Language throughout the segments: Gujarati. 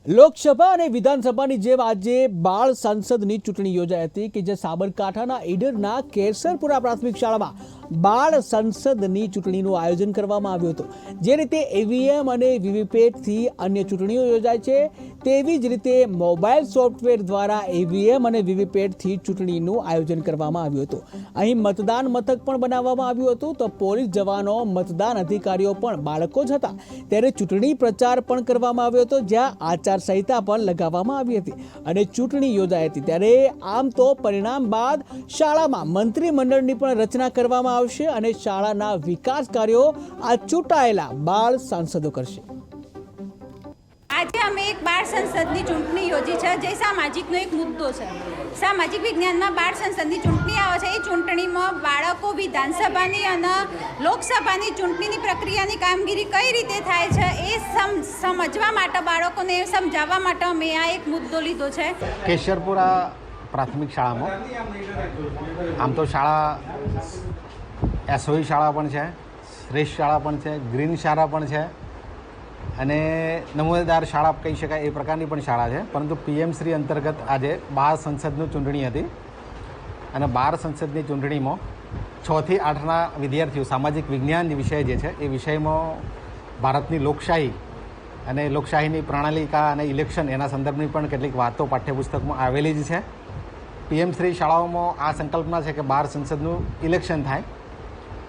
લોકસભા અને વિધાનસભાની જેમ આજે બાળ સંસદની ચૂંટણી યોજાઈ હતી કે જે સાબરકાંઠાના ઈડરના કેસરપુરા પ્રાથમિક શાળામાં બાળ સંસદની ચૂંટણીનું આયોજન કરવામાં આવ્યું હતું। જે રીતે ઈવીએમ અને વીવીપેટથી અન્ય ચૂંટણીઓ યોજાય છે તેવી જ રીતે મોબાઈલ સોફ્ટવેર દ્વારા ઈવીએમ અને વીવીપેટથી ચૂંટણીનું આયોજન કરવામાં આવ્યું હતું। અહીં મતદાન મથક પણ બનાવવામાં આવ્યું હતું તો પોલીસ જવાનો મતદાન અધિકારીઓ પણ બાળકો જ હતા। ત્યારે ચૂંટણી પ્રચાર પણ કરવામાં આવ્યો હતો જ્યાં આચારસંહિતા પણ લગાવવામાં આવી હતી અને ચૂંટણી યોજાઈ હતી। ત્યારે આમ તો પરિણામ બાદ શાળામાં મંત્રીમંડળની પણ રચના કરવામાં આવશે અને શાળાના વિકાસ કાર્યો આ ચૂંટાયેલા બાળ સાંસદો કરશે। આજે અમે એક બાળ સંસદની ચૂંટણી યોજી છે જે સામાજિકનો એક મુદ્દો છે। સામાજિક વિજ્ઞાનમાં બાળ સંસદની ચૂંટણી આવે છે। એ ચૂંટણીમાં બાળકો વિધાનસભાની અને લોકસભાની ચૂંટણીની પ્રક્રિયાની કામગીરી કઈ રીતે થાય છે એ સમજવા માટે બાળકોને સમજાવવા માટે અમે આ એક મુદ્દો લીધો છે। કેસરપુરા પ્રાથમિક શાળામાં આમ તો શાળા એસઓઈ શાળા પણ છે, શ્રેષ્ઠ શાળા પણ છે, ગ્રીન શાળા પણ છે અને નમૂનેદાર શાળા કહી શકાય એ પ્રકારની પણ શાળા છે। પરંતુ પીએમશ્રી અંતર્ગત આજે બાળ સંસદની ચૂંટણી હતી અને બાળ સંસદની ચૂંટણીમાં 6 થી 8ના વિદ્યાર્થીઓ સામાજિક વિજ્ઞાન વિષય જે છે એ વિષયમાં ભારતની લોકશાહી અને લોકશાહીની પ્રણાલિકા અને ઇલેક્શન એના સંદર્ભની પણ કેટલીક વાતો પાઠ્યપુસ્તકમાં આવેલી જ છે। પીએમશ્રી શાળાઓમાં આ સંકલ્પના છે કે બાળ સંસદનું ઇલેક્શન થાય,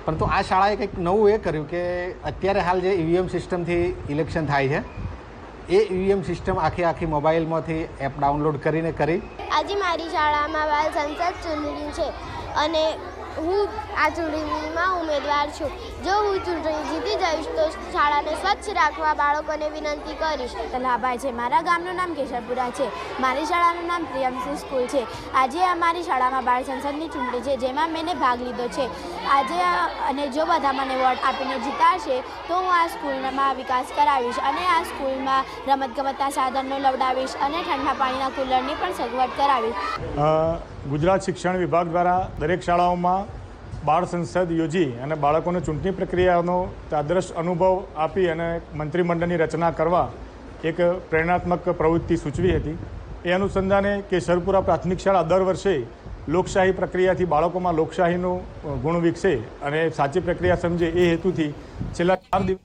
પરંતુ આ શાળાએ કંઈક નવું એ કર્યું કે અત્યારે હાલ જે ઈવીએમ સિસ્ટમથી ઇલેક્શન થાય છે એ ઈવીએમ સિસ્ટમ આખી મોબાઈલમાંથી એપ ડાઉનલોડ કરીને કરી। આજે મારી શાળામાં બાળ સંસદ ચૂંટણી છે અને હું આ ચૂંટણીમાં ઉમેદવાર છું। જો હું ચૂંટણી જીતી જઈશ તો શાળાને સ્વચ્છ રાખવા બાળકોને વિનંતી કરીશ। તલાભાઈ છે, મારા ગામનું નામ કેસરપુરા છે, મારી શાળાનું નામ પ્રિયમશ્રી સ્કૂલ છે। આજે અમારી શાળામાં બાળ સંસદની ચૂંટણી છે જેમાં મેં ભાગ લીધો છે। આજે અને જો બધા મને વોટ આપીને જીતાડશે તો હું આ સ્કૂલમાં વિકાસ કરાવીશ અને આ સ્કૂલમાં રમતગમતના સાધનો લવડાવીશ અને ઠંડા પાણીના કુલરની પણ સગવડ કરાવીશ। ગુજરાત શિક્ષણ વિભાગ દ્વારા દરેક શાળાઓમાં બાળ સંસદ યોજી અને બાળકોને ચૂંટણી પ્રક્રિયાનો આદર્શ અનુભવ આપી અને મંત્રીમંડળની રચના કરવા એક પ્રેરણાત્મક પ્રવૃત્તિ સૂચવી હતી। એ અનુસંધાને કેસરપુરા પ્રાથમિક શાળા દર વર્ષે લોકશાહી પ્રક્રિયાથી બાળકોમાં લોકશાહીનો ગુણ વિકસે અને સાચી પ્રક્રિયા સમજે એ હેતુથી છેલ્લા 4 દિવસ